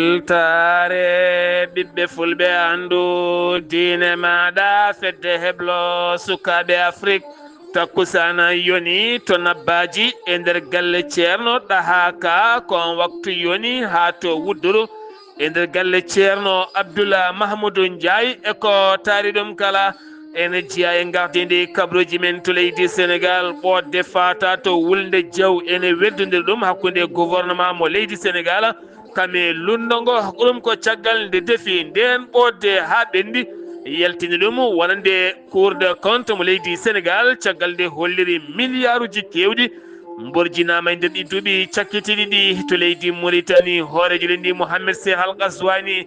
weltare ɓiɓɓe fulɓe andu diine maɗa fedde heblo sukaɓe Afrique takkusana yoni to nabbaji e nder galle ceerno ɗahaka kon waktu yoni ha to wudduru e nder galle ceerno Abdoula Mahmoudou Ndiaye eko taari ɗum kala ene jiya e gardidi kabruji men to leydi Sénégal ɓodde fata to wulde jaw ene weddodir ɗum hakkude gouvernement mo leydi Sénégal kame lundogo ɗum ko caggal nde defi nden ɓodde ha ɓendi yaltini ɗum wonande cour de compte mo leydi Sénégal caggal nde holliri milliards kewɗi borjinama e nder ɗi duuɓi cakkitiɗi ɗi to leydi Mauritanie hoorejo ɗen ndi Mohamed Cheikh Al Ghazouani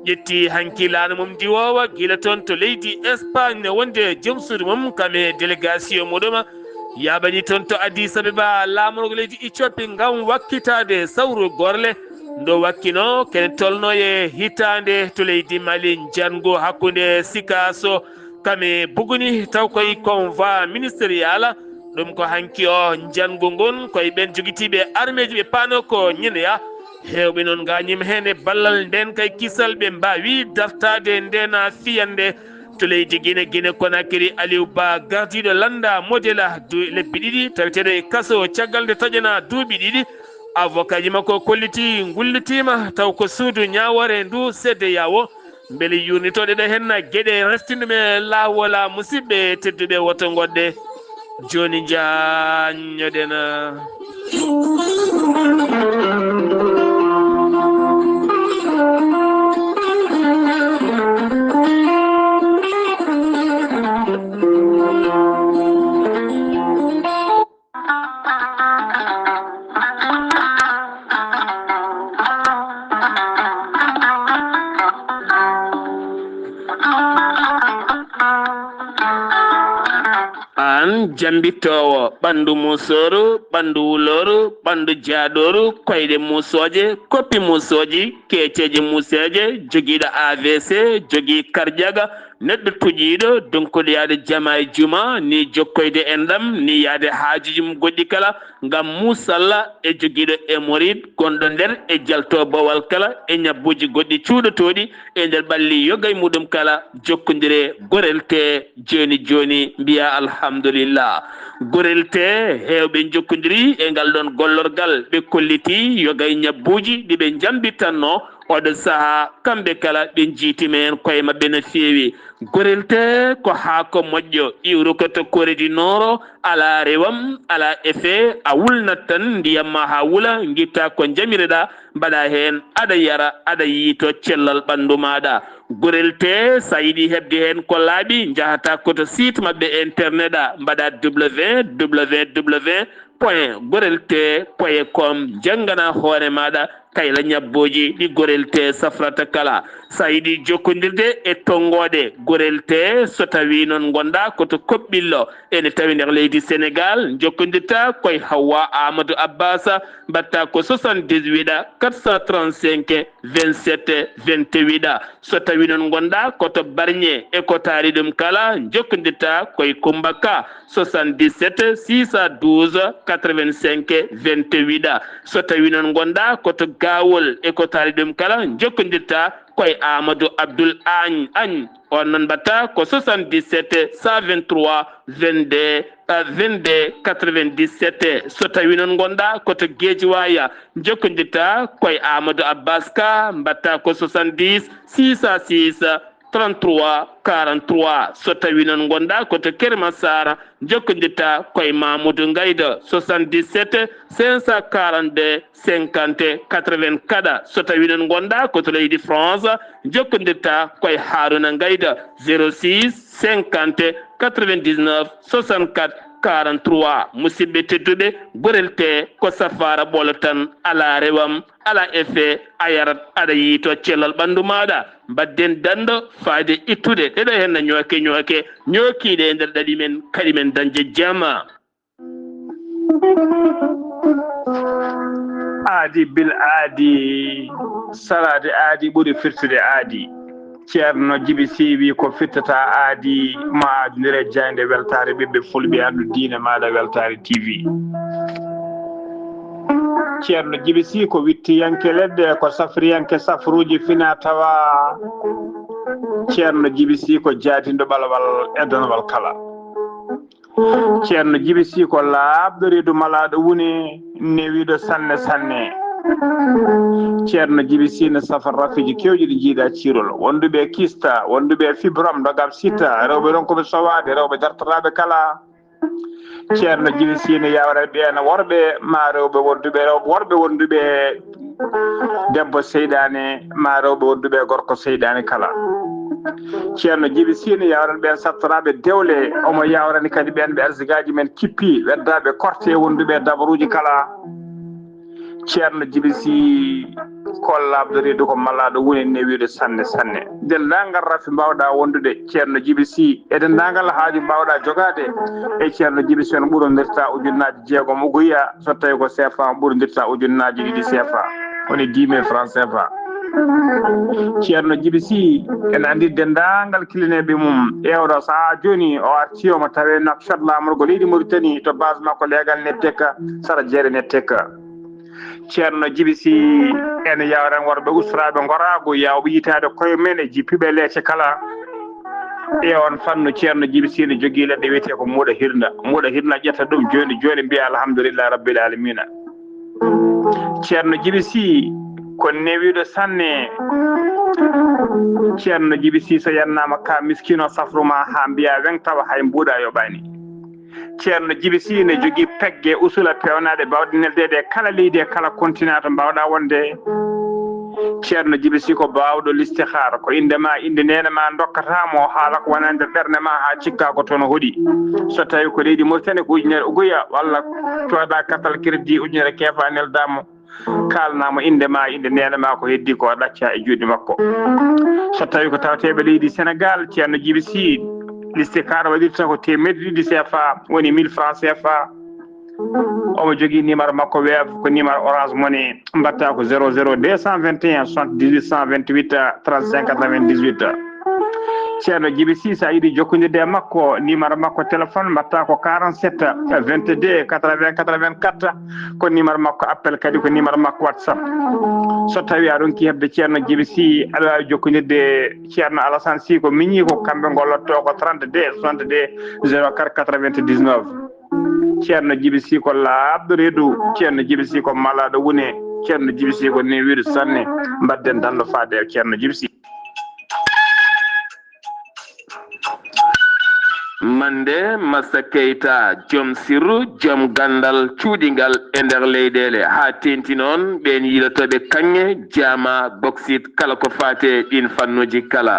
ƴetti hankilano mum diwowa guila toon to leydi Espagne wonde joom suudu mum kame délégation muɗum yaɓani toon to Addis Abeba lamorgo leydi Éthiopie ngam wakkitade sawru gorle ndo wakkino kene tolno e hitande to leydi Mali jango hakkude Sikasso kame buguni taw koye convoi ministériel ɗum ko hanki o jango ngon koye ɓen joguitiɓe arméji ɓe paano ko ñineya hewɓe noon gañima hen e ballal nden kay kisal ɓe mbawi dartade nden fiyande to leydi Guinée Conakry Aliou Ba gardiɗo landa modèle lebbi ɗiɗi taweteɗo e kaso caggal nde taƴana duuɓi ɗiɗi avocat ji makko kolliti gullitima taw ko suudu ñawore ndu sedde yawo beele yurnitoɗe ɗo henna gueɗe restinɗume lawola musidɓe tedduɓe woto goɗɗe joni jañoɗen jambittowo ɓandu musoru ɓandu wuloru ɓandu jaaɗoru koyɗe musoje koppi musoji keceje museje joguiɗo AVC jogui kardiaga neɗɗo tuƴiɗo donkuɗo yaade jama e juma ni jokkoyde enɗam ni yaade haajuji mum goɗɗi kala ngam musalla e joguiɗo hémorroïde gonɗo nder e jalto bowal kala e ñabbuji goɗɗi cuuɗotoɗi e nder ɓalli yogay muɗum kala jokkodire gorel te joni mbiya alhamdulillah gorel te hewɓe jokkodiri e ngal ɗon gollorgal ɓe kolliti yogay ñabbuji ɗiɓe jambittanno oɗo saaha kamɓe kala ɓe jiitime hen koye mabɓe no feewi gorel te ko haako moƴƴo iwru ko to Corée du Nord ala rewam ala effet a wulnat tan ndiyam ma ha wula guitta ko jamireɗa mbaɗa hen aɗa yara aɗa yiito cellal ɓandu maɗa gorel te sa yiiɗi hebde hen ko laaɓi jahata koto site mabɓe internet a mbaɗa www.gorelte.com janggana hoore maɗa kayla ñabboji ɗi gorel te safrata kala sa yiiɗi jokkodirde e tonggode gorel te so tawi noon gonɗa koto Koɓɓillo ene tawi nder leydi Sénégal jokkodirta koye Hawa Amadou Abbasa mbatta ko 78 435 27 28 so tawi noon gonɗa koto Bargné e ko taari ɗum kala jokkodirta koye Coumba Ka 77 612 85 28 so tawi noon gonɗa koto Gawol e ko taari ɗum kala jokkodirta koye Amadou Abdoul Agne on noon mbatta ko 77 123 22 97 so tawi noon gonɗa koto Guédiawaye jokkodirta koye Amadou Abbas Ka mbatta ko 70 606 33 43 so tawi noon gonɗa koto Kermassar jokkodirta koye Mamoudou Gayda 77 542 50 84 so tawi noon gonɗa koto leydi France jokkodirta koye Harouna Gayda 06 50 99 64 43 musidɓe tedduɓe gorel te ko safara ɓolo tan ala rewam ala effet a yarat aɗa yiito cellal ɓandu maɗa mbadden dando faade ittude ɗeɗo henna ñookiɗe e nder ɗaɗi men kadi men dañde jama aadi bil aadi salade aadi ɓuri firtude aadi ceerno Djiby Sy wi ko firtata aadi ma aadodire jayde weltare ɓiɓɓe fulɓe andu diine maɗa weltare TV ceerno Djiby Sy ko wittiyanke ledde ko safriyanke safruji fina tawa ceerno Djiby Sy ko jaatindo balawal e donowal kala ceerno Djiby Sy ko laabɗo reedu malaɗo woni newiɗo sanne sanne ceerno Djiby Sy ne safar rafiji kewji ɗi jiiɗa cirol wonduɓe kista wonduɓe fibrom dogam sita rewɓe ɗon koɓe sowade rewɓe dartoraɓe kala ceerno Djiby Sy ne yawra ɓeena worɓe ma rewɓe wonduɓe worɓe wonduɓe debbo seydane ma rewɓe wonduɓe gorko seydane kala ceerno Djiby Sy ne yawran ɓen sattoraɓe dewle omo yawrani kadi ɓen ɓe arsigaji men kippi weddaɓe korte wonduɓe dabaruji kala ceerno Djiby Sy ko labɗo reedu ko malaɗo woni newiɗo sanne sanne dendagal rafi mbawɗa wondude ceerno Djiby Sy e dendagal haaju mbawɗa jogade e ceerno Djiby Sy on ɓurodirta ujunnaji jeegom ugoya so tawi ko CFA on ɓurodirta ujunnaji ɗiɗi CFA woni 10.000 francs CFA ceerno Djiby Sy en andi dendagal kilineɓe mum ewɗo saaha joni o arti omo tawe nakshot lamorgo leydi Mauritanie to base makko legal netteka sara jeere netteka ceerno Djiby Sy ene yawran worɓe usraɓe gorago yawɓe yitade koye men e jippiɓe leece kala e on fannu ceerno Djiby Sy ne jogui leɗɗe wiyete ko muuɗa hirna ƴetta ɗum joni joni mbiya alhamdulillah rabbil alamina ceerno Djiby Sy ko newiɗo sanne ceerno Djiby Sy so yannama ka miskino safruma ha mbiya weng tawa hay mbuuɗa yoɓani ceerno Djiby Sy ne jogui pegge usula pewnaɗe mbawɗe neldede kala leydi e kala continent to mbawɗa wonde ceerno Djiby Sy ko bawɗo listihara ko indema inde nene ma dokkatamo haala ko wona nder ɓerde ma ha cikka ko toon hooɗi so tawi ko leydi Mauritanie ko ujunere ugoya walla coda katal crédit ujunere keefa neldamo kalnamo indema inde nene ma ko heddi ko ɗacca e juuɗe makko so tawi ko tawateɓe leydi Sénégal ceerno Djiby Sy listikara waɗirta ko temedde ɗiɗi CFA woni 1000 francs CFA omo jogui numéro makko weef ko numéro orange money mbatta ko 00 221 78 128 35 98 ceerno Djiby Sy sa yiiɗi jokkodirde e makko numéro makko téléphone mbatta ko 47 22 80 84 ko numéro makko appel kadi ko numéro makko WhatsApp so tawi a ronki hebde ceerno Djiby Sy aɗa wawi jokkodirde ceerno Alassane Sy ko miñi ko kamɓe gollotto ko 32 62 04 99 ceerno Djiby Sy ko labɗo reedu ceerno Djiby Sy ko malaɗo wone ceerno Djiby Sy ko newiɗo sanne mbadden dando faade e ceerno Djiby Sy mande Massa Keita joom sirru joom gandal cuuɗigal e nder leyɗele ha tenti noon ɓen yiilotoɓe kanŋe jama bauxite kala ko fate ɗin fannuji kala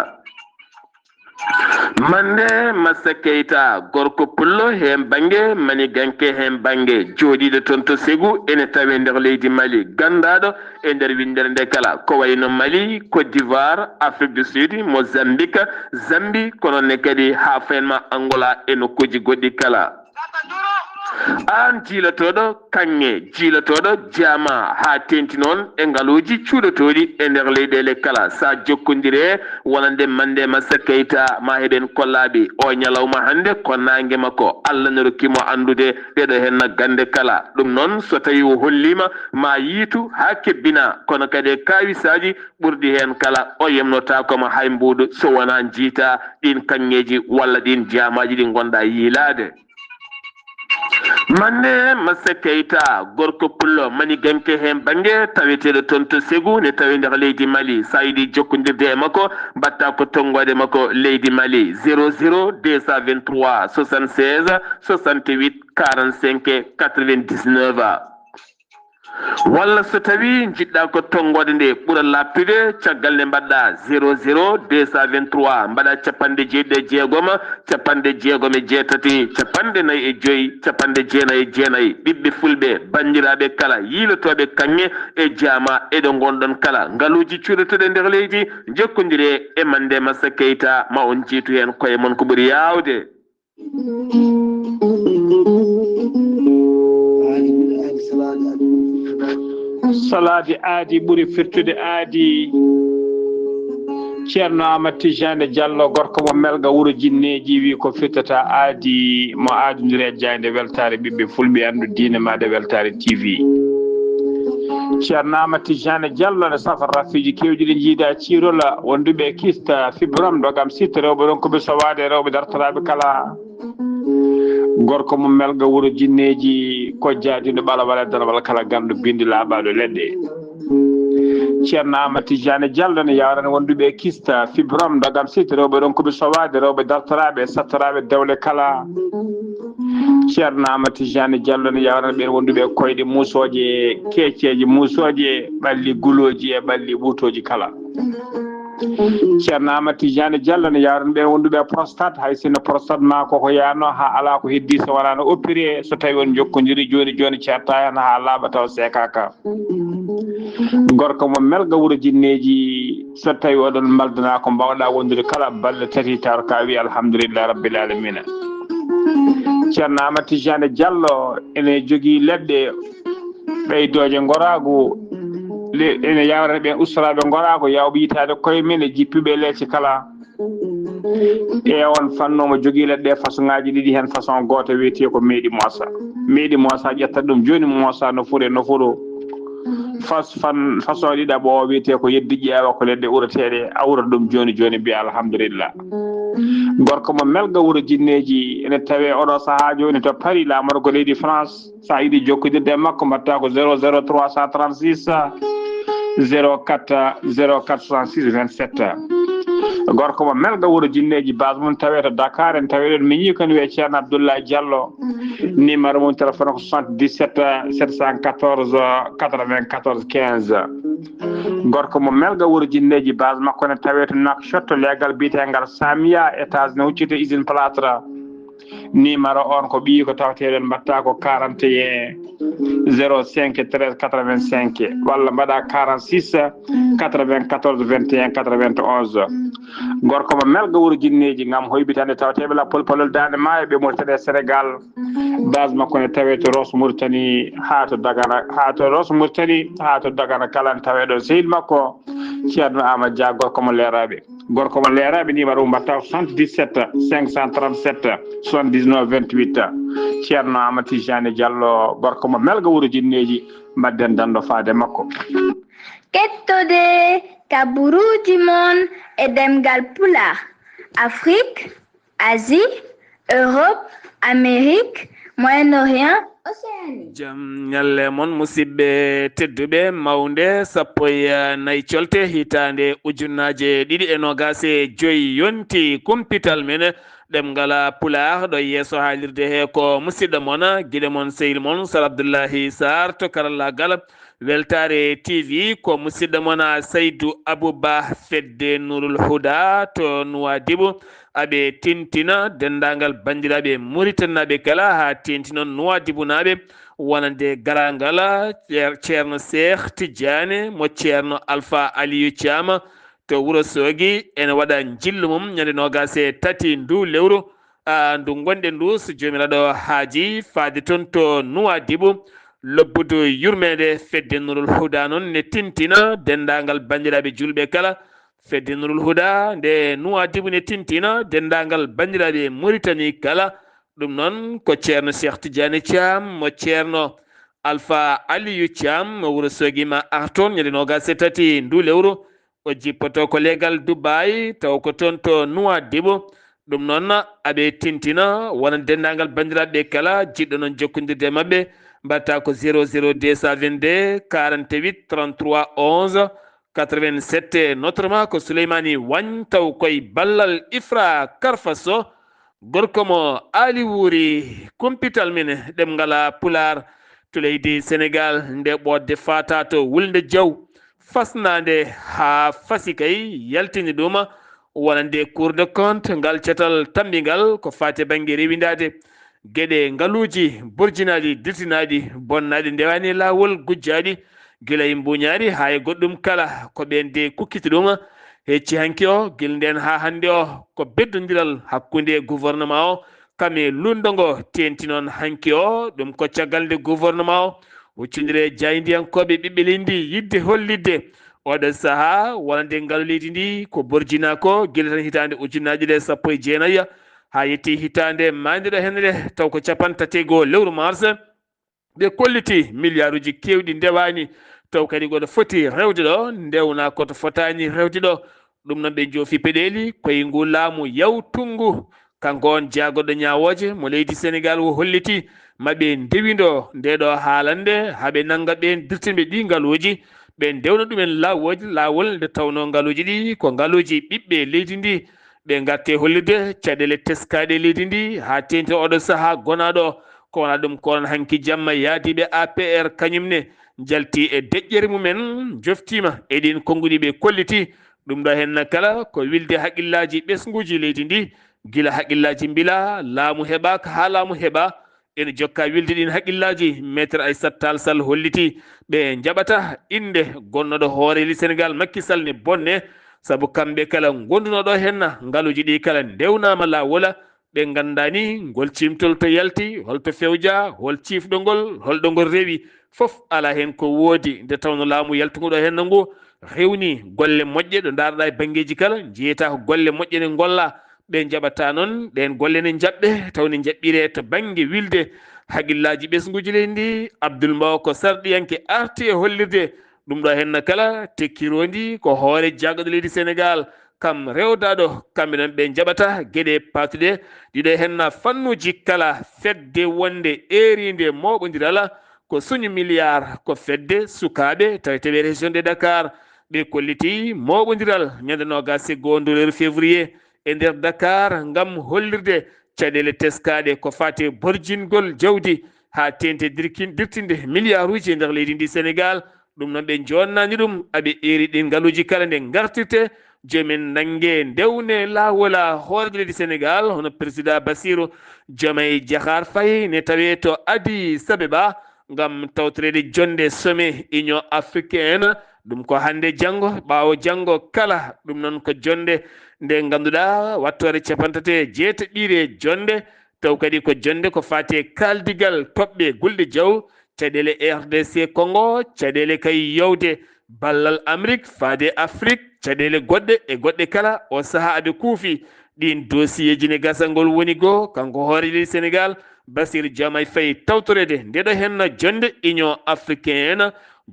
mande Massa Keita gorko pullo hen banggue mani ganke hen banggue jooɗiɗo toon to Ségou ene tawe nder leydi Mali gandaɗo e nder windere nde kala ko wayno Mali Côte d'Ivoire Afrique du Sud Mozambique Zambie kono ne kadi ha fayenma Angola e nokkuji goɗɗi kala an jiilotoɗo kanŋe jiilotoɗo jama ha tenti noon e ngaluji cuuɗotoɗi e nder leyɗele kala sa jokkodire wonande mande Massa Keita ma heɗen kollaɓe o ñalawma hande ko nangue makko Allah ne rokkimo andude ɗeɗo henna gande kala ɗum noon so tawi o hollima ma yiitu ha kebbina kono kadi e kawisaji ɓurdi hen kala o yemnotakoma hay mbuɗu so wona jiita ɗin kanŋeji walla ɗin jamaji ɗi gonɗa yiilade mande Massa Keita gorko pullo mani ganke hen banggue taweteɗo toon to Ségou ne tawi nder leydi Mali sa yiiɗi jokkodirde e makko mbatta ko tonggode makko leydi Mali 00 223 76 68 45 99 walla so tawi jiɗɗa ko tonggode nde ɓuura laptude caggal nde mbaɗɗa 00 223 mbaɗa capanɗe jeeɗiɗi e jeegom capanɗe jeegom e jeetati capanɗe nayyi e joyyi capanɗe jeenayyi e jeenayyi ɓiɓɓe fulɓe bandiraɓe kala yiilotoɓe kanŋe e jaama eɗo gonɗon kala ngaluji cuuɗotoɗe nder leydi jokkodire e mande Massa Keita ma on jiitu hen koye mon ko ɓuuri yawde salade aadi ɓuuri firtude aadi ceerno Amadou Tijane Diallo gorko mo melga wuuro jinneji wi ko firtata aadi mo aadodiri e jayde weltare ɓiɓɓe fulɓe andu diine made weltare TV ceerno Amadou Tidiane Diallo ne safara rafiji kewɗi ɗi jiida ciirola wonduɓe kista fibram dogam sitta rewɓe ɗon koɓe sowade rewɓe dartoraɓe kala gorko mo melga wuuro jinneji kojjadiɗo ɓalawal danawal kala gandu bindi laaɓaɗo leɗɗe ceerno Amadou Tidiane Diallo ne yawrani wonduɓe kista fibram dogam sitta rewɓe ɗon koɓe sowade rewɓe dartoraɓe sattoraɓe dewle kala ceerno Amadou Tidiane Diallo ne yawrani ɓen wonduɓe koyɗe musoje kecceji musoje ɓalli guloji e ɓalli ɓuutoji kala ceerno Amadou Tidiane Diallo ne yawrani ɓen wonduɓe prostate hay sinno prostate ma koko yano ha ala ko heddi so wona no opéré so tawi on jokkodiri joni joni certa hen ha laaɓa taw sekaka gorko mo melga wuuro jinneji so tawi oɗon baldana ko mbawɗa wondude kala balɗe tati taw ka wi alhamdulillah rabbil alamina ceerno Amadou Tidiane Diallo ene jogui leɗɗe ɓeydoje goragu ene yawrani ɓen ustaraɓe gorago yawɓe yitade koye men e jippiɓe leecce kala e on fannomo jogui leɗɗe façon ngaji ɗiɗi hen façon goto wiyete ko meeɗi mosa ƴettat ɗum joni mosa no fuure no fuuro façon ɗiɗaɓo o wiyete ko yeddi ƴeewa ko leɗɗe urateɗe awra ɗum joni joni mbiya alhamdulillah gorko mo melga wuuro jinneji ene tawe oɗo saaha joni to Paris lamargo leydi France sa yiiɗi jokkodirde e makko mbatta ko 00 336 04 66 27 gorko mo melga wuuro jinneji base mum tawe to Dakar en tawi ɗon mi yii koni wiye ceerno Abdoulaye Diallo numéro mum téléphone ko 77 714 94 15 gorko mo melga wuuro jinneji base makko ne tawe to Nouakchott legal biyetegal Samia étage ne huccite usine plâtre numéro on ko ɓii ko tawateɗen mbatta ko 41 05 13 85 walla mbaɗa 46 94 21 91 gorko mo melga wuuro jinneji gam hoybitande tawateɓe la polpolol dande maayo ɓe Mauritanie Sénégal base makko ne tawe to Ross Mauritanie ha to Dagana kala taweɗo sehil makko ceerno Amadou Dia gorko mo leeraɓe numéro mbatta 77 537 79 28 ceerno Amadou Tidiane Diallo gorko mo melga wuuro jinneji mbadden dando faade makko kettode kaburuji mon e demgal pulaar Afrique, Asie, Europe, Amérique, Moyen-Orient, Océanie. Jam nyalle mon musidɓe tedduɓe mawde sappo e nayi colte hitande ujunnaje ɗiɗi e nogase joyi yonti kumpital men ɗemgala pulaar ɗo yeeso haalirde he ko musidɗo mon guiɗe mon sehil mon Sar Abdoullahi Sarr to karallagal Weltare TV ko musidɗo mon Saydou Abouba Fedde Nourul Huda to Nouadhibou aɓe tintina dendagal bandiraɓe Mauritanaɓe kala ha tintinon Nouadhibou naɓe wonande garangal ceerno Cheikh Tidiane mo ceerno Alpha Aliou Thiam to Wourossogui ene waɗa jillu mum ñande nogase tati ndu lewru ndu gonɗen ndu so jomiraɗo haaji faade toon to Nouadhibou lobbudu yurmede Fedde Nourul Huda noon ne tintina dendagal bandiraɓe julɓe kala Fedde Nourul Huda nde Nouadhibou ne tintina dendagal bandiraɓe Mauritanie kala ɗum noon ko ceerno Cheikh Tidiane Thiam mo ceerno Alpha Aliou Thiam mo Wourossogui ma arton ñande nogase tati ndu lewru o jippoto ko legal Dubai taw ko toon to Nouadhibou ɗum noon aɓe tintina wona dendagal bandiraɓe kala jiɗɗo noon jokkodirde mabɓe mbatta ko 00222 48 33 11 87 notamment ko Souleymani Wagne taw koye ballal Ifra Karfaso gorko mo Ali Wuri kumpital min ɗemgala Pulaar to leydi Sénégal nde ɓodde fata to Wulde Diaw fasnade ha fasi kay yaltini ɗum wonande Cour de compte ngal cetal tambigal ko fate banggue rewidade gueɗe ngaluji burjinaɗi dirtinaɗi bonnaɗi ndewani lawol gujjaɗi guila e mbuñaɗi ha e goɗɗum kala ko ɓen de kukkiti ɗum hecci hanki o guila nden ha hande o ko beddodiral hakkude gouvernement o kame lundogo tenti noon hanki o ɗum ko caggal nde gouvernement o huccodire jaydiyankoɓe ɓiɓɓe leydi yidde hollidde oɗo saaha wonande ngaalu leydi ndi ko borjina ko guila tan hitande ujunnaje ɗe sappo e jeenayyi ha yetti hitande mandeɗo henre taw ko 31 lewru mars ɓe kolliti milliard uji kewɗi ndewani taw kadi goɗo foti rewde ɗo ndewna koto fotani rewde ɗo ɗum noon ɓe joofi peɗeli koye ngu laamu yawtungu kanko on jaagoɗo ñawoje mo leydi Sénégal o holliti maɓe ndewido ndeɗo haalande haaɓe nanga ɓen dirtinɓe ɗi ngaluji ɓe ndewna ɗumen lawol nde tawno ngaluji ɗi ko ngaluji ɓiɓɓe leydi ndi ɓe gatte hollirde caɗele teskaɗe leydi ndi ha tenti oɗo saaha gonaɗo ko wona ɗum kono hanki jamma yaadiɓe APR kañumne jalti e deƴƴere mumen joftima eɗin konguɗi ɓe kolliti ɗum ɗo henna kala ko wilde haqqillaji ɓesguji leydi ndi gila haqqillaji mbila laamu heɓaka ha laamu heɓa ene jokka wilde ɗin haqqillaji maître Aissata Tall Sall holliti ɓe jaɓata inde gonnoɗo hooreli Sénégal Macky Sall ne bonne saabu kamɓe kala gondunoɗo henna ngaluji ɗi kala ndewnama lawola ɓe gandani ngol cimtol to yalti holto fewja hol cifɗo ngol holɗo ngol rewi fof ala hen ko woodi nde tawno laamu yaltugoɗo henna ngu rewni golle moƴƴe ɗo daroɗa e banggueji kala jeyata ko golle moƴƴe ne golla ɓe jaɓata noon ɗen golle ne jaɓɓe tawne jaɓɓire to banggue wilde haqqillaji ɓesguji leydi ndi Abdoul Mbow ko sarɗiyanke arti e hollirde ɗum ɗo henna kala tekkirondi ko hoore jaggaɗo leydi Sénégal kam rewdaɗo kamɓe noon ɓe jaɓata gueɗe patuɗe ɗiɗo henna fannuji kala fedde wonde erinde moɓodiral ko suñu milliard ko fedde sukaɓe taweteɓe région de Dakar ɓe kolliti moɓodiral ñande nogas e goho février e nder Dakar ngam hollirde caɗele teskaɗe ko fate borjingol jawdi ha tente dirtinde milliard uji e nder leydi ndi Sénégal ɗum noon ɓe jonnani ɗum aɓe eri ɗin ngaluji kala nde gartirte jomin nangue ndewne lawola hoorede leydi Sénégal hono président Bassirou Diomaye Diakhar Faye ne tawe to Addis Abeba ngam tawtorede jonde sommet Union africaine ɗum ko hande janggo ɓawo janggo kala ɗum noon ko jonde nde ganduɗa wattore capantate jeetaɗiɗe jonde taw kadi ko jonde ko fate kaldigal toɓɓe gulɗe jaw caɗele RDC Congo caɗele kay yewde ballal Amérique faade Afrique caɗele goɗɗe e goɗɗe kala o saaha aɓe kuufi ɗin dossier ji ne gasangol woni goo kanko hoore leydi Sénégal Bassirou Diomaye Faye tawtorede ndeɗo henna jonde Union africaine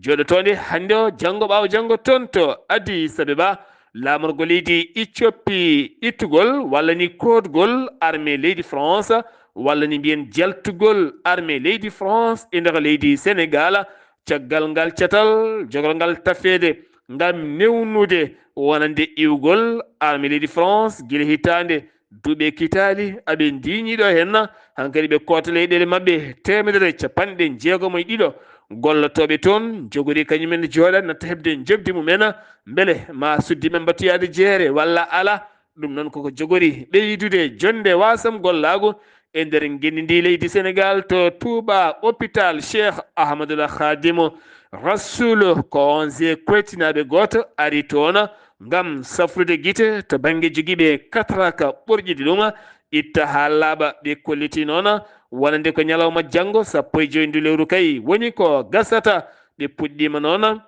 joɗotonde hande o janggo ɓawo janggo toon to Addis Abeba lamorgo leydi Éthiopie ittugol walla ni kodgol armée leydi France walla ni mbiyen jaltugol armée leydi France e nder leydi Sénégal caggal ngal catal jogol ngal tafede ngam newnude wonande iwgol armée leydi France guila hitande duuɓe kitali aɓe diñiɗo henna hankkadi ɓe koota leyɗele mabɓe 160 gollotoɓe toon jogori kañumen jooɗat natta hebde jebdi mumen beele ma suddimen mbattoyade jeere walla ala ɗum noon koko jogori ɓeydude jonde wasam gollago e nder guendi ndi leydi Sénégal to Touba hôpital Cheikh Ahmadoul Khadimou Rassoul ko on je koytinaɓe goto ari toon ngam safrude guite to banggue joguiɓe katraka ɓorƴide ɗum itta ha laaɓa ɓe kolliti noon wonande ko ñalawma janggo 15 lewru kay woni ko gasata ɓe puɗɗima noon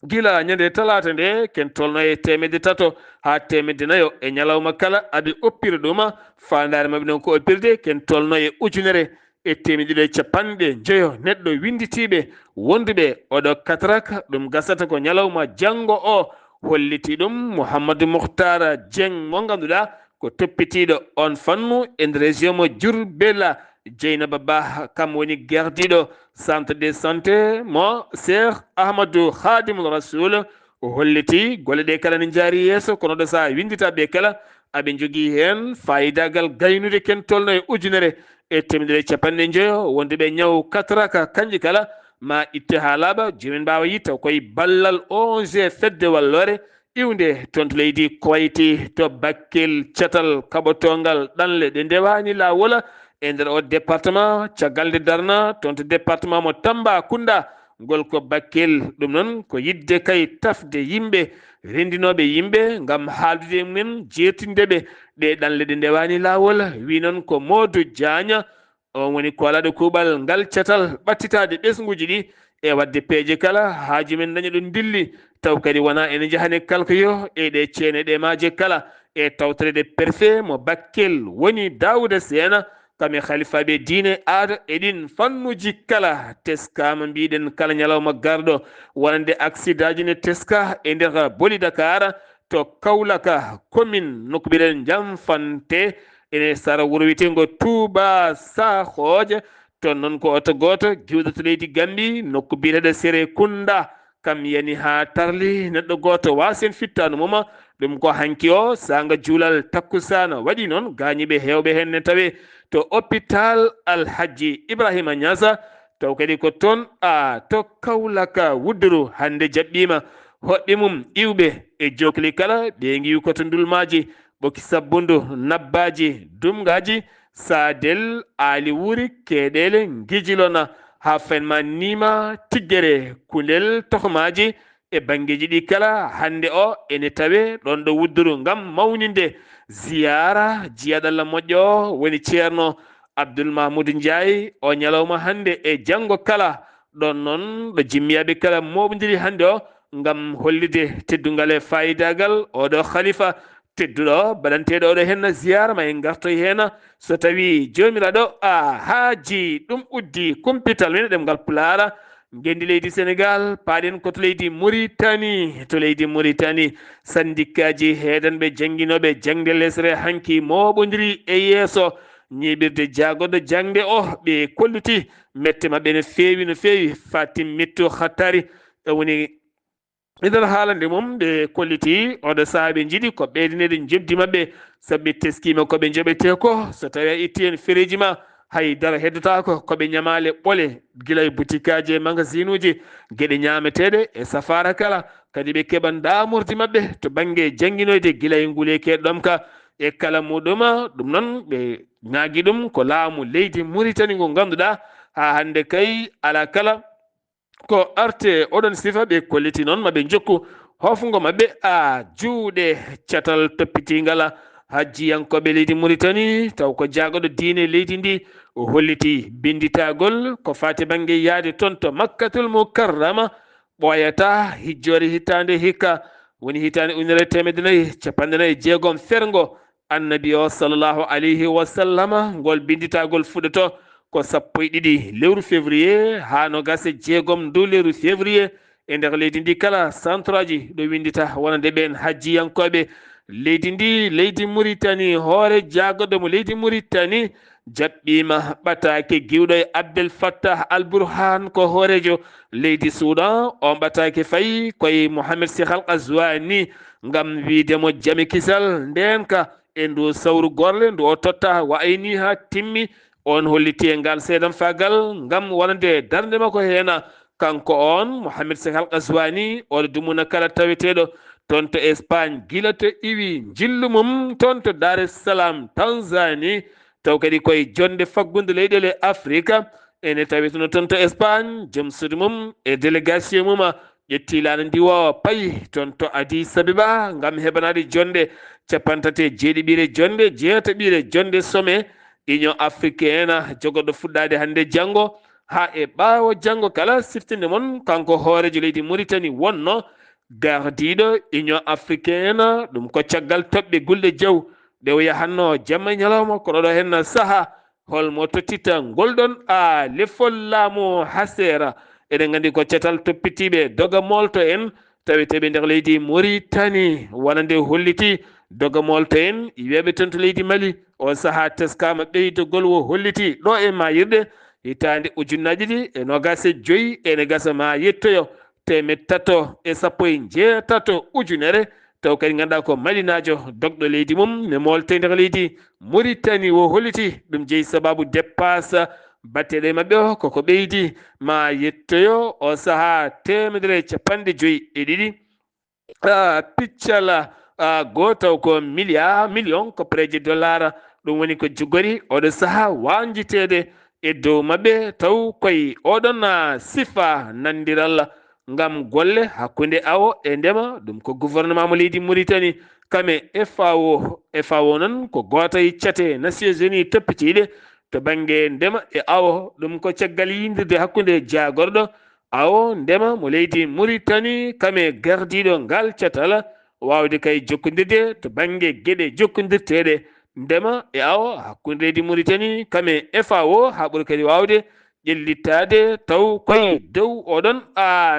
gila ñande talata nde ken tolno e 300 ha 400 e ñalawma kala aɓe oppira ɗum fandare mabɓe noon ko oppirde ken tolno e ujunere e 150 neɗɗo winditiɓe wonduɓe oɗo katraka ɗum gasata ko ñalawma janggo o holliti ɗum Mouhamadou Mouhtar Dieng mo ganduɗa ko toppitiɗo on fannu e nder région mo Diourbel Dieynaba Ba kam woni gardiɗo centre de santé mo Cheikh Ahmadou Khadimou Rassoul o holliti golle ɗe kala ne jaari yeeso kono ɗo sa windita ɓe kala aɓe jogui hen fayidagal gaynude ken tolno e ujunere e 150 wonde ɓe ñaw katraka kanƴi kala ma itte ha laaɓa jomin mbawa yi taw koye ballal ONG fedde wallore iwde toon to leydi Koyti to Bakel catal kaɓotongal ɗanle ɗe ndewani lawola e nder o département caggal nde darna toon to département mo Tambacounda ngol ko Bakel ɗum noon ko yidde kay tafde yimɓe rendinoɓe yimɓe ngam haaldude mumen jertindeɓe ɗe ɗanle ɗe ndewani lawol wi noon ko Modou Diagne on woni kolaɗo kuuɓal ngal catal ɓattitade ɓesguji ɗi e wadde peeje kala haaji men daña ɗum dilli taw kadi wona ene jahane kalkoyo e ɗe ceene ɗe maaje kala e tawtorede préfet mo Bakel woni Daouda Sena kame khalifaɓe diine aada eɗin fannuji kala teskama mbiɗen kala ñalawma garɗo wonande accident ji ne teska e nder boli dakar to Kaulaka commune nokkubiren Jamfante ene sara wuro wiyetengo Touba Sakhoje to non ko oto goto giwɗo leydi Gambi nokku biyeteɗo Séré Kunda kam yani ha tarli neɗɗo goto wasen fittano moma ɗum ko hanki o sanga juulal takkusana waɗi noon gañiɓe hewɓe henne tawe to hôpital Alhaji Ibrahima Niassa taw kadi ko toon to Kaulaka Wuduru hande jaɓɓima hoɓɓe mum iwɓe e jokli kala ɓe giwi koto ndulmaji ɓoki sabbundu nabbaji dumgaji sadel ali wuri keɗele gijilona ha fenma nima tiggere kulel tohmaji e bangeji ɗi kala hande o ene tawe ɗon ɗo Wudduru ngam mawninde ziyara jiyaɗalla moƴƴo woni ceerno Abdoul Mahmoudou Ndiaye o ñalawma hande e janggo kala ɗon noon ɗo jimmiyaɓe kala moɓodiri hande o ngam hollide teddungal e fayidagal oɗo khalifa tedduɗo baɗanteɗo oɗo henna ziyara ma en gartoy hen so tawi jomiraɗo haaji ɗum uddi kumpital men ɗemgal Pulaar gendi leydi Sénégal paaɗen koto leydi Mauritanie to leydi Mauritanie sandikaji heedanɓe janguinoɓe jangde lesre hanki moɓodiri e yeeso ñiɓirde jagoɗo jangde o ɓe kolliti mette mabɓe no fewi Fatim Metto Khattari woni nder haalande mum ɓe kolliti oɗo saaha ɓe jiiɗi ko ɓeydinede jebdi mabɓe sabi teskima koɓe joɓete ko so tawi a itti hen fereji ma haydara heddotako koɓe ñamale ɓole guila e boutique aji e magasin uji gueɗe ñameteɗe e safara kala kadi ɓe keɓan damorde mabɓe to banggue jangguinoyde guila e nguuleke ɗom ka e kala muɗum ɗum noon ɓe ñaagui ɗum ko laamu leydi Mauritanie ngo ganduɗa ha hande kay ala kala ko arte oɗon sifa ɓe kolliti noon maɓe jokku hofgo mabɓe juuɗe catal toppitingala hajjiyankoɓe leydi Mauritanie taw ko jagoɗo diine leydi ndi o holliti binditagol ko fati banggue yaade toon to Makkatul Mukarrama ɓoyata hijjore hitande hikka woni hitande 1496 fergo annabi o sallllahu alayhi wa sallama ngol binditagol fuɗoto ko 12 lewru février ha no gase 6 ndu lewru février e nder leydi ndi kala centre aji ɗo windita wonande ɓen hajjiyankoɓe leydi ndi leydi Mauritanie hoore jagoɗo leydi Mauritanie jaɓɓima ɓatake giwɗo e Abdel Fattah Al Burhan ko hoorejo leydi Soudan o ɓatake fayi koye Mohamed Cheikh Al Ghazouani ngam widemo jami kisal ndenka e ndu sawru gorle ndu o totta wa ayni ha timmi on holliti e ngal seeɗan fagal ngam wonande darde makko hena kanko on Mohamed Cheikh Al Ghazouani oɗo dumuna kala taweteɗo toon to Espagne gila to iwi jillu mum toon to Dar es Salaam Tanzanie taw kadi koye jonde faggude leyɗele Afrique ene tawetono toon to Espagne joom suudu mum e délégation mum ƴetti laaɗa ndiwo payi toon to Addis Abeba ngam heɓanade jonde 37 jonde 8 jonde sommet Union africaine jogoɗo fuɗɗade hande janggo ha e ɓaawo janggo kala siftinde mon kanko hoorejo leydi Mauritanie wonno gardiɗo Union africaine ɗum ko caggal toɓɓe gulɗe jaw ɗe o yahanno jamma ñalawma ko ɗoɗo hen saaha holmo tottita ngolɗon lefol laamu hasera eɗen gandi ko cetal toppitiɓe doga molto en taweteɓe nder leydi Mauritanie wonande holliti doga molto en wiɓe toon to leydi Mali o saaha teskama ɓeydogol wo holliti ɗo e mayirɗe hitande 2025 ene gasa ma yettoyo 316 ujunere taw kadi ganduɗa ko malinajo dogɗo leydi mum ne molte nder leydi Mauritanie wo holliti ɗum jeeyi sababu dépasse batteɗe mabɓe o koko ɓeydi ma yettoyo o saaha 152 piccal gotaw ko million ko préje dollar ɗum woni ko jogori oɗo saaha wanjitede e dow mabɓe taw koye oɗon sifa nandiral ngam golle hakkude awo e ndema ɗum ko gouvernement mo leydi Mauritanie kame FAO noon ko goto e cate Nations Unies toppitiɗe to banggue ndema e awo ɗum ko caggal yindirde hakkude jagorɗo awo ndema mo leydi Mauritanie kame gardiɗo ngal catal wawde kay jokkodirde to banggue gueɗe jokkodirteɗe ndema e awo hakkunde leydi Mauritanie kame FAO ha ɓuri kadi wawde ƴellittade taw koye dow oɗon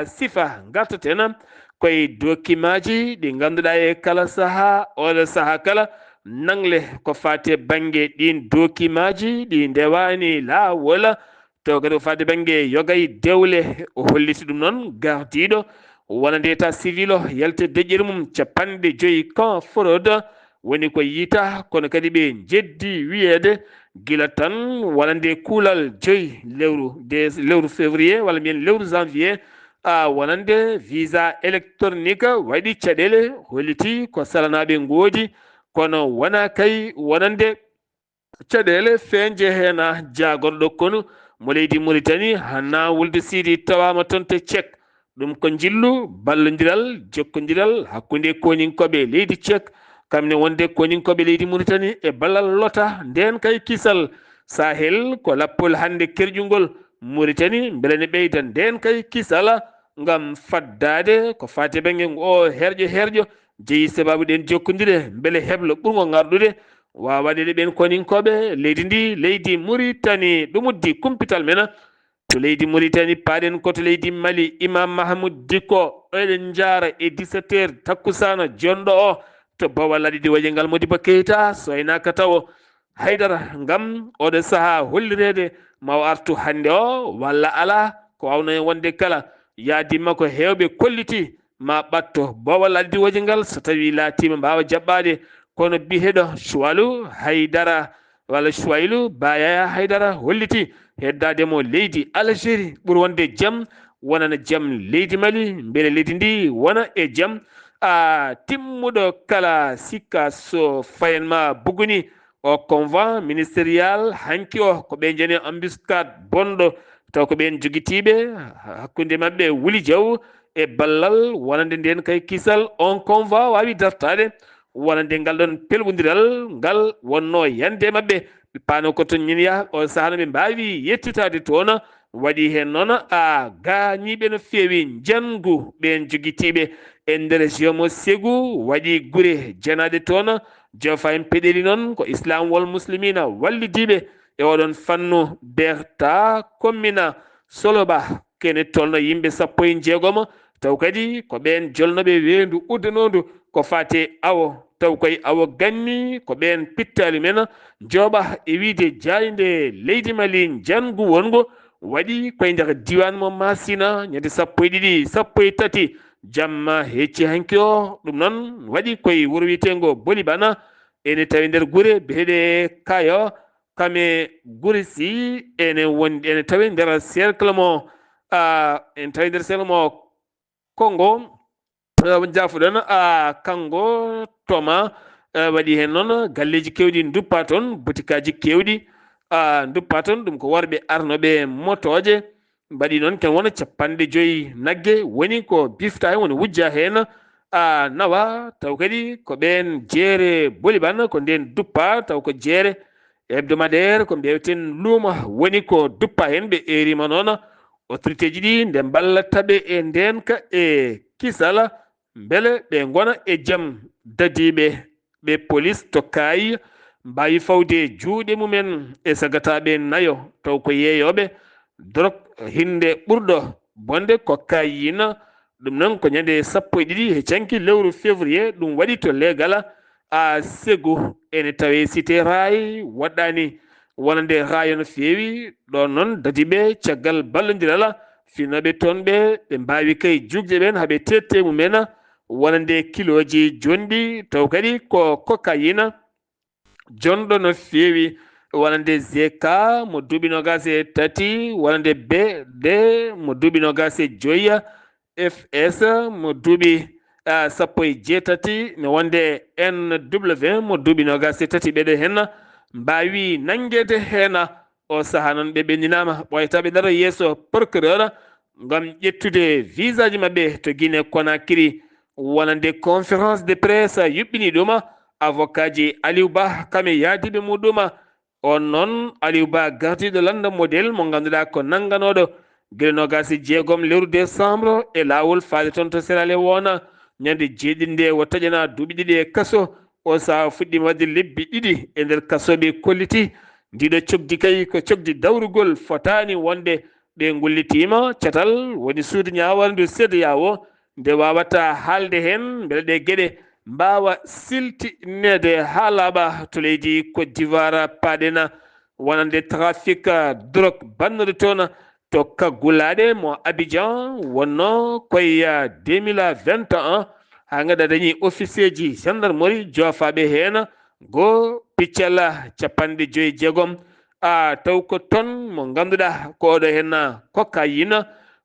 sifa gartatena koye dokimaji ɗi ganduɗa e kala saaha oɗo saaha kala nangle ko fate banggue ɗin dokimaji ɗi ndewani lawol taw kadi ko fate banggue yogay dewle o holliti ɗum noon gardiɗo wonande état civil o yalte deƴƴere mum 5 kan fraude woni ko yiita kono kadi ɓe jeddi wiyede gila tan wonande kuulal 5 lewru février walla mbiyen lewru janvier wonande visa électronique waɗi caɗele holliti ko salanaɓe ngoodi kono wona kay wonande caɗele feeñje hen jagorɗo kono mo leydi Mauritanie hanna wulde siidi tawama toon to cek ɗum ko jillu ballodiral jokkodiral hakkude koninkoɓe leydi cek kamne wonde koninkoɓe leydi Mauritanie e ballal lota nden kay kisal Sahel ko lappol hande kerƴugol Mauritanie beele ne ɓeyda nden kay kisala ngam faddade ko fate banggue o herƴo jeeyi sababu ɗen jokkodire beele heblo ɓurgo garɗude wawaɗede ɓen koninkoɓe leydi ndi leydi Mauritanie ɗum uddi kumpital men to leydi Mauritanie paaɗen koto leydi Mali Imam Mahamoud Dicko eɗen jaara e 17h takkusana jonɗo o to Bawal Ladidi Wadiangal Modibo Keita soynaka taw haydara ngam oɗo saaha hollirede maw artu hande o walla ala ko wawno hen wonde kala yaadimma ko hewɓe kolliti ma ɓatto Bawal Ladidi Wadiangal so tawi laatima mbawa jaɓɓade kono biyeɗo Choualou Haydara walla Chouailou Bayaya Haydara holliti heddademo leydi Algérie ɓuuri wonde jaam wonana jaam leydi Mali beele leydi ndi wona e jaam timmuɗo kala sikka so fayenma buguni o convent ministériel hanki o ko ɓe jani embuscade bonɗo taw ko ɓen joguitiɓe hakkude mabɓe Wuli Diaw e ballal wonande nden kay kisal on convent wawi dartade wonande ngal ɗon pelɓodiral ngal wonno yande mabɓe ɓe paano ko toon ñiniya o sahano ɓe mbawi yettitade toon waɗi hen noon gañiɓe no feewi jangu ɓen joguitiɓe e nder région mo Ségou waɗi guure janade toon jofa en peɗeli noon ko Islam wal muslimina wallidiɓe e oɗon fannu Berta commune Soloba kene tolno yimɓe 16 taw kadi ko ɓen jolnoɓe wendu uddanodu ko fate awo taw koye awo ganni ko ɓen pittali men jooɓa e wiide jayde leydi Mali jangu wongo waɗi koye nder diwan mo Massina ñande 13 jamma hecci hanki o ɗum noon waɗi koye wuuro wiyetengo Bolibana ene tawi nder guure biyeɗe Kayo kame guure si ene tawi nder cercle mo ene tawi nder cercle mo Congo jafuɗon kango toma waɗi hen noon galleji kewɗi duppa toon botikaji kewɗi duppa toon ɗum ko worɓe arnoɓe motoje mbaɗi noon ken wona 50 nagge woni ko bifta hen woni wujja hen nawa taw kadi ko ɓen jeere Bolibane ko nden duppa taw ko jeere hebdomadaire ko mbiyeten luuma woni ko duppa hen ɓe erima noon autorité ji ɗi nde ballataɓe e ndenka e kisala beele ɓe gona e jaam dadiɓe ɓe police to kayi mbawi fawde juuɗe mumen e sagataɓe nayo taw ko yeeyoɓe drog hinde ɓurɗo bonde ko kayina ɗum noon ko ñande 12 he canki lewru février ɗum waɗi to legal Ségou ene tawe cité ray waɗɗani wonande rayo no feewi ɗon noon dadiɓe caggal ballodiral finoɓe toon ɓe mbawi kay jugde ɓen haaɓe tette mumen wonande kiloji jonɗi taw kadi ko cocaïne jonɗo no feewi wonande GK mo duuɓi 23 wonande BD mo duuɓi 25 FS mo duuɓi 18 mi wonde NW mo duuɓi 23 ɓeɗo hen mbawi nangguede hen o saaha noon ɓe ɓendinama ɓoyataɓe daro yeeso procureur ngam ƴettude visa ji mabɓe to Guinée Conakry wonande conférence de presse yuɓɓini ɗum avocat ji Aliou Ba kame yaadiɓe muɗum on noon Aliou Ba gardiɗo landa modèle mo ganduɗa ko nangganoɗo guila 26 lewru décembre e lawol faade toon to Sierra Leone ñande jeeɗiɗi nde wo taƴana duuɓi ɗiɗi e kaso o saha fuɗɗima wadde lebbi ɗiɗi e nder kasoɓe kolliti. Ndiɗo cogdi kay ko cogdi dawrugol fotani wonde ɓe gullitima catal woni suudu ñawandu CEDEAO o nde wawata haalde hen beele ɗe gueɗe mbawa siltinede ha laaɓa to leydi Côte d'Ivoire paɗena wonande trafic drogue bannude toon to kaggulaɗe mo Abidjan wonno koye 2021 ha gaɗa dañi officier ji gendarmerie jofaɓe hen go piccala 56 taw ko ton mo ganduɗa ko oɗo hen cocaïne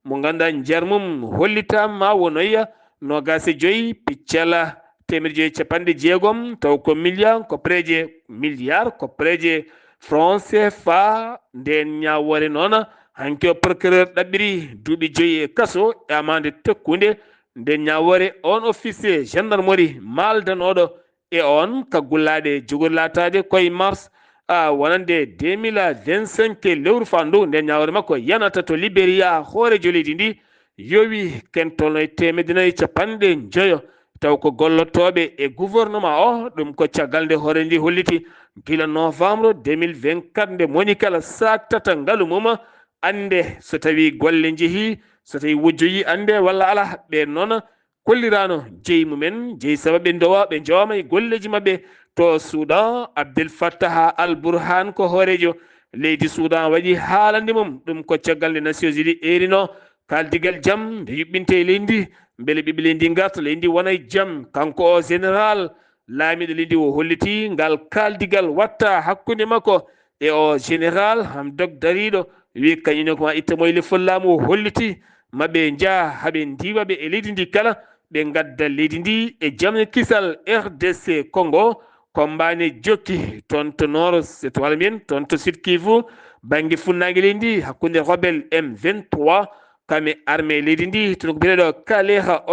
mo ganduɗa nder mum hollitama wonoya 25 piccala 560 taw ko million ko preje milliard ko preje franc CFA nden ñawore noon hanki o procureur ɗaɓɓiri duuɓi 5 kaso e amande tekkude nden ñawore on officier gendarmerie maldanoɗo e on kaggullaɗe jogori latade koye mars wonande 2025 lewru fandu nden ñawore makko yanata to Libéria hoorejo leydi ndi yowi kentolno e 150 taw ko gollotoɓe e gouvernement o ɗum ko caggal nde hoore ndi holliti gila novembre 2024 nde moni kala sattata ngaalu mum ande so tawi golle jeehi so tawi wujjoyi ande walla ala ɓe noon kollirano jeeyi mumen jeeyi sababu ɓe jowama e golleji mabɓe to Soudan. Abdel Fattah al Burhan ko hoorejo leydi Soudan waɗi haalande mum ɗum ko caggal nde Nations Unies erino kaldigal jaam nde yuɓɓinte e leydi beele ɓiɓɓe leydi garta leydi wona e jaam kanko o général laamiɗo leydi o holliti ngal kaldigal watta hakkude makko e o général Hamdok dariɗo wi kañum ko ma itta moyle follamu o holliti maɓe jaa haaɓe ndiwaɓe e leydi ndi kala ɓe gadda leydi ndi e jaam kisal RDC Congo kombani jokki toon to nord to walla mbiyen toon to Sud Kivu banggue funnague leydi hakkude rebelle M23 kame armée leydi ndi toon ko biyeɗo Kaleha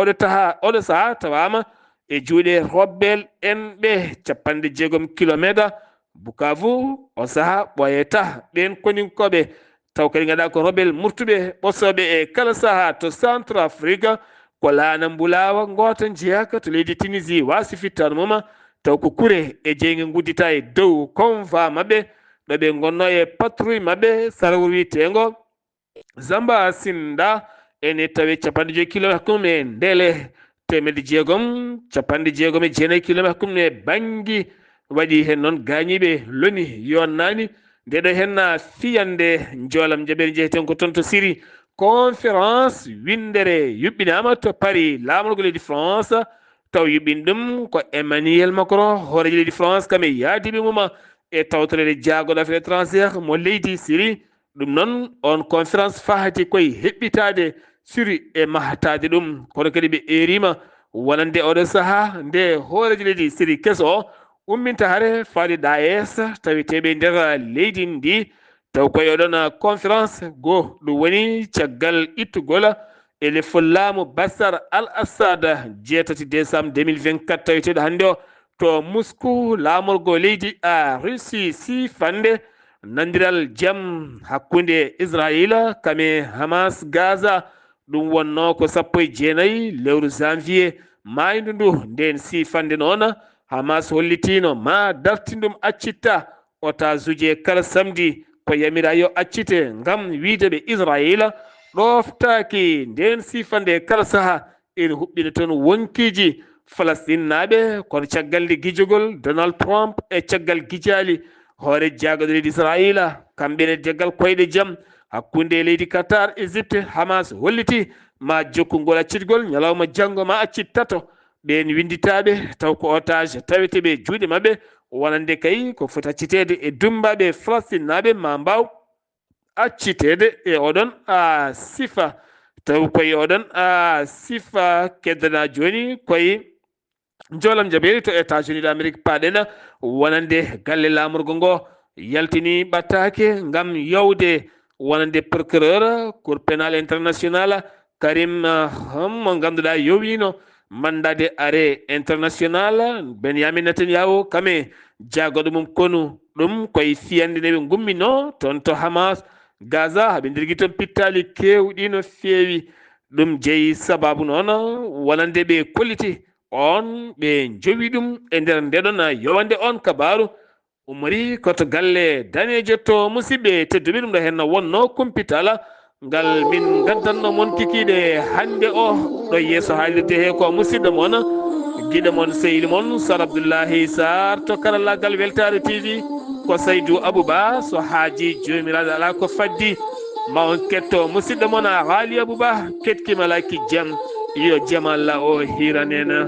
oɗo saaha tawama e juuɗe rebelle en ɓe 60 kilométre Bukavu o saaha ɓoyata ɓen koninkoɓe taw kadi gaɗa ko rebelle murtuɓe ɓosoɓe e kala saaha to Centrafrique ko laana mbulawa goto jeeyaka to leydi Tunisie wasi fittano mum taw ko kure e jeyge guddita e dow convoi mabɓe ɗo ɓe gonno e patrouille mabɓe sarawol witego Zamba Sinda ene tawi 50 kilométre hakkude e Ndele 669 kilométre hakkude e Bangui waɗi hen noon gañiɓe loni yonnani ndeɗo hen fiyande joolam jaɓere jeeyeten ko toon to Syrie conférence windere yuɓɓinama to Paris lamorgo leydi France taw yuɓɓini ɗum ko Emmanuel Macron hoorejo leydi France kame yaadiɓe mum e tawtorede jaagoɗo affaire étrangére mo leydi Syrie ɗum noon on conférence fahati koye heɓɓitade Syrie e mahatade ɗum kono kadi ɓe erima wonande oɗo saaha nde hoorejo leydi Syrie keso o umminta haare faade Daesh tawiteɓe nder leydi ndi taw koye oɗon conférence go ɗum woni caggal ittugol e lefol laamu Bashar al-Assad 7 décembre 2024 tawiteɗo hande o to Moscou laamorgo leydi Russie sifande nandiral jaam hakkude Israël kame Hamas Gaza ɗum wonno ko 19 lewru janvier maydu ndu nden sifande noon Hamas hollitino ma dartindum accitta otage uji kala samedi ko yamira yo accite ngam wiideɓe Israël ɗoftaki nden sifande kala saaha ene huɓɓina toon wonkiji Palestine naɓe kono caggal nde guijogol Donald Trump e caggal guijali hoore jaagoɗo leydi Israël kamɓene jaggal koyɗe jaam hakkude leydi Qatar Égypte Hamas holliti ma jokkugol accitgol ñalawma janggo ma accit tato ɓen winditaɓe taw ko otage taweteɓe juuɗe mabɓe wonande kay ko foti accitede e dumbaɓe Palestine naɓe ma mbaw accitede e oɗon sifa taw koye oɗon sifa keddana joni koye joolam jaɓeri to États-Unis d'Amérique paɗena wonande galle lamorgo ngo yaltini ɓattake ngam yawde wonande procureur cour pénal international Karim mo ganduɗa yowino mandade arrêt international Benyamin Netanyahu kame jaagoɗo mum konu ɗum koye fiyande nde ɓe gummino toon to Hamas Gaza haɓe dirgui toon pittali kewɗi no feewi ɗum jeeyi sababu noon wonande ɓe kolliti on ɓe jowi ɗum e nder ndeɗon yowande on kabaru umari koto galle danejo to musidɓe tedduɓe ɗum ɗo henno wonno kumpitala ngal min gaddanno mon kikiɗe hande o ɗo yeeso haalirde he ko musidɗo moon guiɗo moon sehili moon Sar Abdoullahi Sarr to karallagal Weltare TV ko Saydou Abouba so haaji jomiraɗo ala ko faddi ma on ketto musidɗo moon Haali Abouba ketkimalaki jaam yo jaam Allah o hiranena